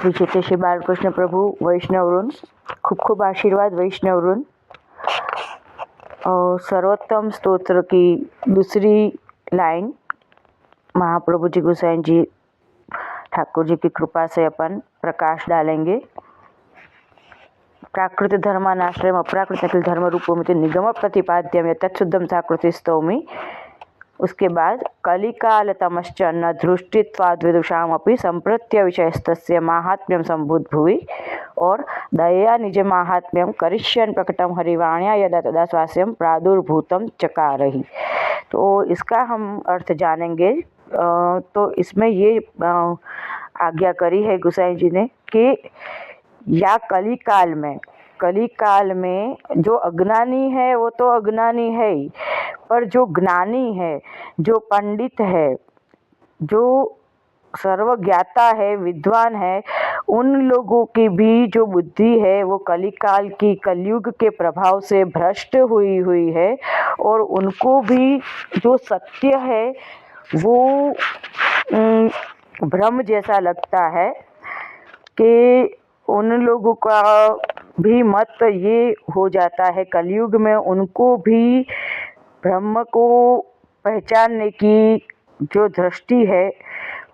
विजेते श्री बालकृष्ण प्रभू वैष्णवरून खूब खूब आशीर्वाद वैष्णवरून। सर्वोत्तम स्तोत्र की दूसरी लाइन महाप्रभु जी गोसाई जी ठाकुर जी की कृपा से अपन प्रकाश डालेंगे। प्राकृत धर्मानाश्रयम अप्राकृत अखिल धर्म रूपोमिति निगम प्रतिपाद्यम तत्शुद्धम साकृति स्तौमि। उसके बाद कलिकाल तमश्च न दृष्टित्वाद् विदुषामपि संप्रत्य विषयस्तस्य माहात्म्यम संभूत भुवि और दया निज माहात्म्यम करिष्यन् प्रकटम हरिवाण्या यदा तदा स्वास्यम प्रादुर्भूतम चकारहि। तो इसका हम अर्थ जानेंगे। तो इसमें ये आज्ञा करी है गोसाई जी ने कि या कलिकाल में जो अज्ञानी है वो तो अज्ञानी है ही, पर जो ज्ञानी है, जो पंडित है, जो सर्वज्ञाता है, विद्वान है, उन लोगों की भी जो बुद्धि है वो कलिकाल की कलयुग के प्रभाव से भ्रष्ट हुई है और उनको भी जो सत्य है वो भ्रम जैसा लगता है कि उन लोगों का भी मत ये हो जाता है कलयुग में उनको भी ब्रह्म को पहचानने की जो दृष्टि है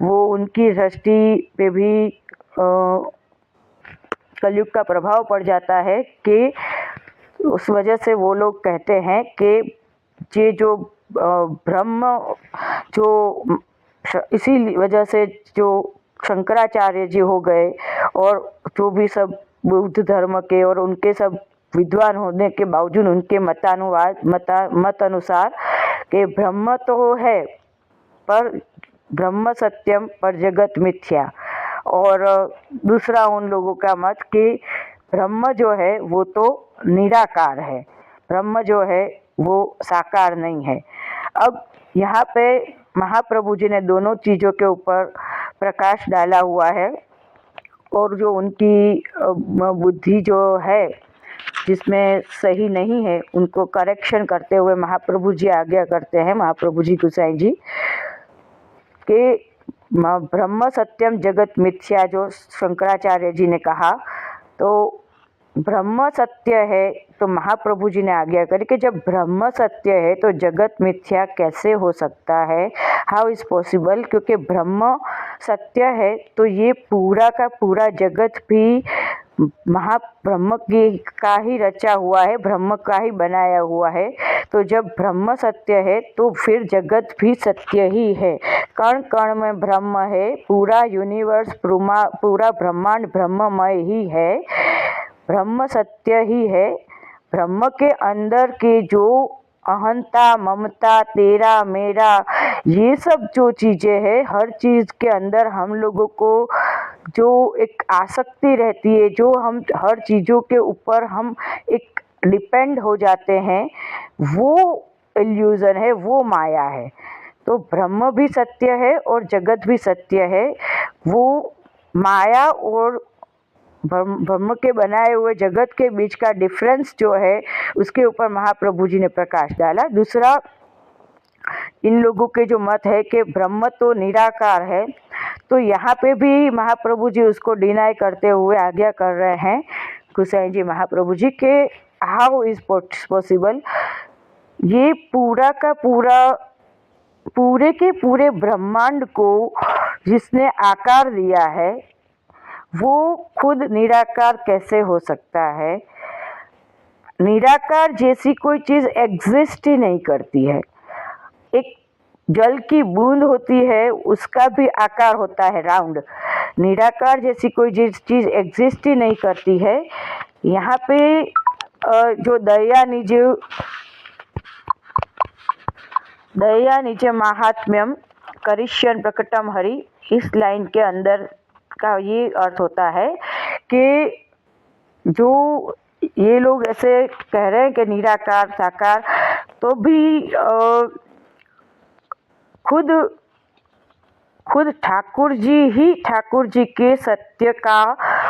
वो उनकी दृष्टि पे भी कलयुग का प्रभाव पड़ जाता है कि उस वजह से वो लोग कहते हैं कि ये जो ब्रह्म जो इसी वजह से जो शंकराचार्य जी हो गए और जो भी सब बुद्ध धर्म के और उनके सब विद्वान होने के बावजूद उनके मत अनुसार कि ब्रह्म तो है पर ब्रह्म सत्यम पर जगत मिथ्या। और दूसरा उन लोगों का मत कि ब्रह्म जो है वो तो निराकार है, ब्रह्म जो है वो साकार नहीं है। अब यहाँ पे महाप्रभु जी ने दोनों चीज़ों के ऊपर प्रकाश डाला हुआ है और जो उनकी बुद्धि जो है जिसमें सही नहीं है उनको करेक्शन करते हुए महाप्रभु जी आज्ञा करते हैं, महाप्रभु जी गोसाई जी कि ब्रह्म सत्यम जगत मिथ्या जो शंकराचार्य जी ने कहा, तो ब्रह्म सत्य है तो महाप्रभु जी ने आज्ञा करी कि जब ब्रह्म सत्य है तो जगत मिथ्या कैसे हो सकता है, हाउ इज़ पॉसिबल। क्योंकि ब्रह्म सत्य है तो ये पूरा का पूरा जगत भी महाब्रह्म की का ही रचा हुआ है, ब्रह्म का ही बनाया हुआ है। तो जब ब्रह्म सत्य है तो फिर जगत भी सत्य ही है। कण कण में ब्रह्म है, पूरा यूनिवर्स पूरा ब्रह्मांड ब्रह्ममय ही है, ब्रह्म सत्य ही है। ब्रह्म के अंदर के जो अहंता ममता तेरा मेरा ये सब जो चीज़ें हैं, हर चीज़ के अंदर हम लोगों को जो एक आसक्ति रहती है, जो हम हर चीज़ों के ऊपर हम एक डिपेंड हो जाते हैं, वो इल्यूज़न है, वो माया है। तो ब्रह्म भी सत्य है और जगत भी सत्य है। वो माया और ब्रह्म के बनाए हुए जगत के बीच का डिफरेंस जो है उसके ऊपर महाप्रभु जी ने प्रकाश डाला। दूसरा इन लोगों के जो मत है कि ब्रह्म तो निराकार है, तो यहाँ पे भी महाप्रभु जी उसको डिनाई करते हुए आज्ञा कर रहे हैं गोसाई जी महाप्रभु जी के हाउ इज़ पॉसिबल। ये पूरा का पूरा पूरे के पूरे ब्रह्मांड को जिसने आकार दिया है वो खुद निराकार कैसे हो सकता है। निराकार जैसी कोई चीज़ एग्जिस्ट ही नहीं करती है। एक जल की बूंद होती है उसका भी आकार होता है राउंड। निराकार जैसी कोई चीज़ एग्जिस्ट ही नहीं करती है। यहाँ पे जो दया निज माहात्म्यम करिष्यन् प्रकटम हरि, इस लाइन के अंदर का ये अर्थ होता है कि जो ये लोग ऐसे कह रहे हैं कि निराकार साकार, तो भी खुद ठाकुर जी ही ठाकुर जी के सत्य का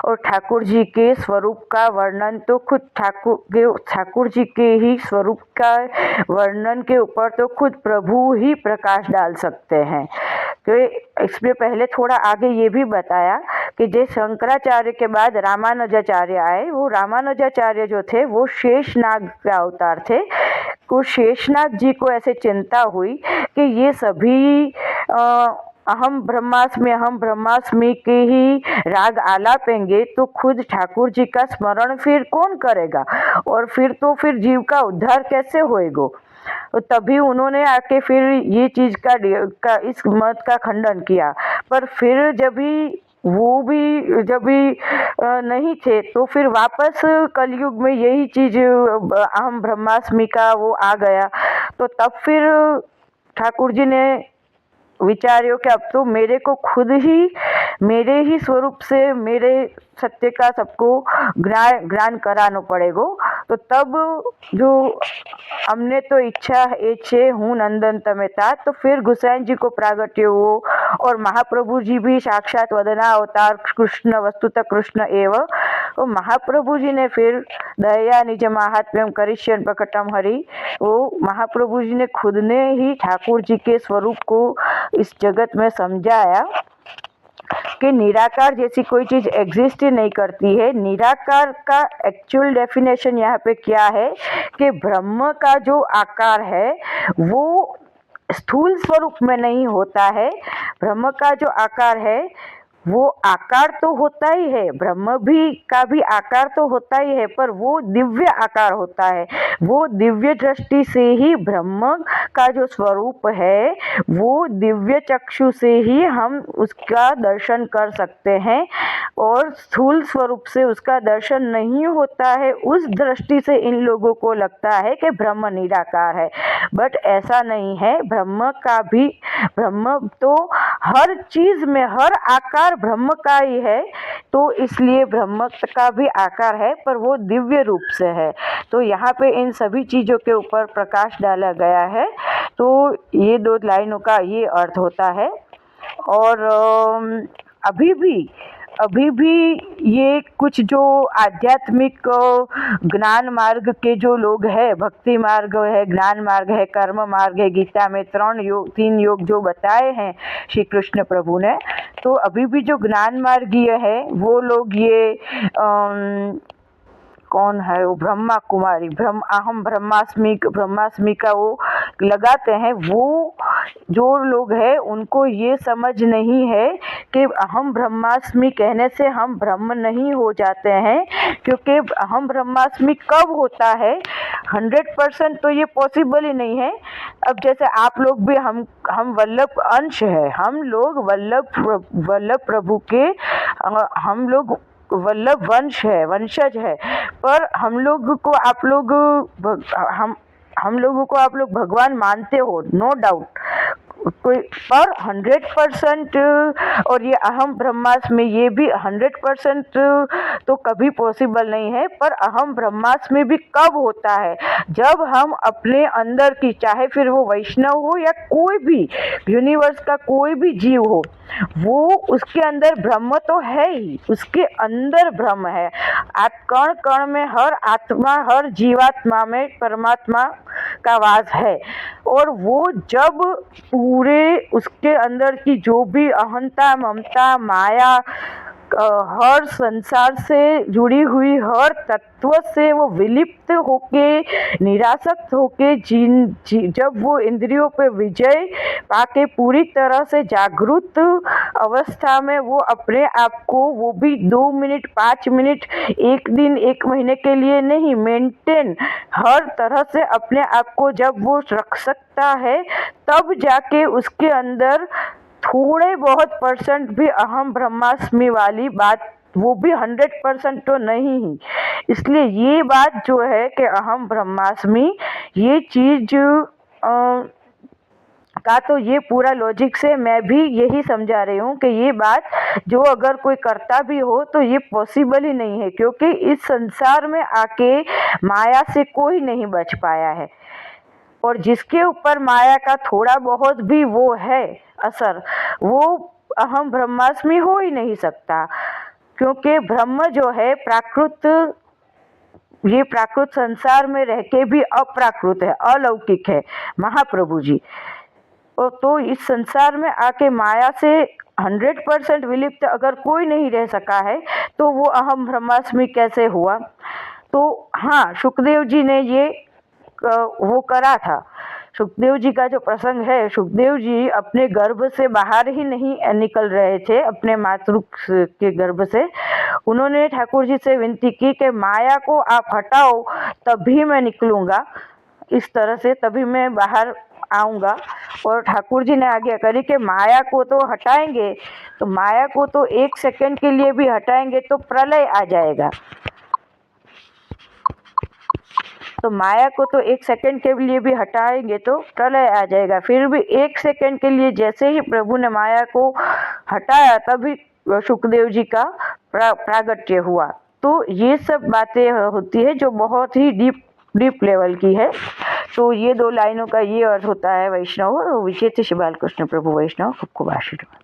और ठाकुर जी के स्वरूप का वर्णन तो खुद ठाकुर जी के ही स्वरूप का वर्णन के ऊपर तो खुद प्रभु ही प्रकाश डाल सकते हैं। तो इसमें पहले थोड़ा आगे ये भी बताया कि जे शंकराचार्य के बाद रामानुजाचार्य आए, वो रामानुजाचार्य जो थे वो शेषनाग के अवतार थे। को शेषनाग जी को ऐसे चिंता हुई कि ये सभी अहम ब्रह्मास्मि के ही राग आलापेंगे तो खुद ठाकुर जी का स्मरण फिर कौन करेगा, और फिर जीव का उद्धार कैसे होएगा। तो तभी उन्होंने आके फिर ये चीज का इस मत का खंडन किया। पर फिर जब भी नहीं थे तो फिर वापस कलयुग में यही चीज अहम ब्रह्मास्मि का वो आ गया। तो तब फिर ठाकुर जी ने विचार्यो कि अब तो मेरे को खुद ही मेरे ही स्वरूप से मेरे सत्य का सबको ज्ञान कराना पड़ेगा। तो तब जो हमने तो इच्छा है हूँ नंदन तमे था, तो फिर गुसाइन जी को प्रागट्य हुआ और महाप्रभु जी भी साक्षात वदना अवतार कृष्ण वस्तुतः कृष्ण एवं। तो महाप्रभु जी ने फिर दया निज महात्म्यम करिष्यन प्रकटम हरि, वो महाप्रभु जी ने खुद ने ही ठाकुर जी के स्वरूप को इस जगत में समझाया कि निराकार जैसी कोई चीज एग्जिस्ट ही नहीं करती है। निराकार का एक्चुअल डेफिनेशन यहाँ पे क्या है कि ब्रह्म का जो आकार है वो स्थूल स्वरूप में नहीं होता है। ब्रह्म का जो आकार है वो आकार तो होता ही है, ब्रह्म का भी आकार तो होता ही है, पर वो दिव्य आकार होता है। वो दिव्य दृष्टि से ही ब्रह्म का जो स्वरूप है वो दिव्य चक्षु से ही हम उसका दर्शन कर सकते हैं, और स्थूल स्वरूप से उसका दर्शन नहीं होता है। उस दृष्टि से इन लोगों को लगता है कि ब्रह्म निराकार है, बट ऐसा नहीं है। ब्रह्म तो हर चीज में हर आकार ब्रह्म का ही है, तो इसलिए ब्रह्म का भी आकार है पर वो दिव्य रूप से है। तो यहाँ पे इन सभी चीजों के ऊपर प्रकाश डाला गया है। तो ये 2 लाइनों का ये अर्थ होता है। और अभी भी ये कुछ जो आध्यात्मिक ज्ञान मार्ग के जो लोग हैं, भक्ति मार्ग है, ज्ञान मार्ग है, कर्म मार्ग है, गीता में 3 योग जो बताए हैं श्री कृष्ण प्रभु ने, तो अभी भी जो ज्ञान मार्गीय है वो लोग ये कौन है वो ब्रह्मा कुमारी अहम ब्रह्मास्मि का वो लगाते हैं। वो जो लोग हैं उनको ये समझ नहीं है कि अहम ब्रह्मास्मि कहने से हम ब्रह्म नहीं हो जाते हैं, क्योंकि अहम ब्रह्मास्मि कब होता है 100% तो ये पॉसिबल ही नहीं है। अब जैसे आप लोग भी हम वल्लभ अंश है, हम लोग वल्लभ प्रभु के हम लोग वल्लभ वंशज है, पर हम लोगों को आप लोग भगवान मानते हो, नो डाउट, कोई पर 100% और ये अहम ब्रह्मास्मि ये भी 100% तो कभी पॉसिबल नहीं है। पर अहम ब्रह्मास्मि भी कब होता है, जब हम अपने अंदर की, चाहे फिर वो वैष्णव हो या कोई भी यूनिवर्स का कोई भी जीव हो, वो उसके अंदर ब्रह्म तो है ही, उसके अंदर ब्रह्म है। कण कण में हर आत्मा, हर जीवात्मा में परमात्मा का वास है। और वो जब पूरे उसके अंदर की जो भी अहंता, ममता, माया, हर संसार से जुड़ी हुई हर तत्व से वो विलिप्त होके, निरासक्त होके, जब वो इंद्रियों पे विजय पाके पूरी तरह से जागृत अवस्था में वो अपने आप को, वो भी 2 मिनट 5 मिनट 1 दिन 1 महीने के लिए नहीं, मेंटेन हर तरह से अपने आप को जब वो रख सकता है, तब जाके उसके अंदर थोड़े बहुत % भी अहम ब्रह्मास्मि वाली बात, वो भी 100% तो नहीं ही। इसलिए ये बात जो है कि अहम ब्रह्मास्मि ये चीज का, तो ये पूरा लॉजिक से मैं भी यही समझा रही हूँ कि ये बात जो अगर कोई करता भी हो तो ये पॉसिबल ही नहीं है, क्योंकि इस संसार में आके माया से कोई नहीं बच पाया है। और जिसके ऊपर माया का थोड़ा बहुत भी वो है असर, वो अहम ब्रह्मास्मि हो ही नहीं सकता, क्योंकि ब्रह्म जो है प्राकृत संसार में रह के भी अप्राकृत है, अलौकिक है। महाप्रभु जी तो इस संसार में आके माया से 100% विलिप्त अगर कोई नहीं रह सका है तो वो अहम ब्रह्मास्मि कैसे हुआ। तो हाँ, सुखदेव जी ने ये वो करा था। सुखदेव जी का जो प्रसंग है, सुखदेव जी अपने गर्भ से बाहर ही नहीं निकल रहे थे, अपने मातृ के गर्भ से। उन्होंने ठाकुर जी से विनती की कि माया को आप हटाओ तभी मैं निकलूँगा, इस तरह से तभी मैं बाहर आऊँगा। और ठाकुर जी ने आज्ञा करी कि माया को तो हटाएंगे, तो माया को तो 1 सेकंड के लिए भी हटाएंगे तो प्रलय आ जाएगा। तो माया को तो 1 सेकंड के लिए भी हटाएंगे तो प्रलय आ जाएगा। फिर भी 1 सेकंड के लिए जैसे ही प्रभु ने माया को हटाया तभी सुखदेव जी का प्रागट्य हुआ। तो ये सब बातें होती है जो बहुत ही डीप लेवल की है। तो ये 2 लाइनों का ये अर्थ होता है वैष्णव। विचेत श्री बालकृष्ण प्रभु वैष्णव, खूब खूब आशीर्वाद।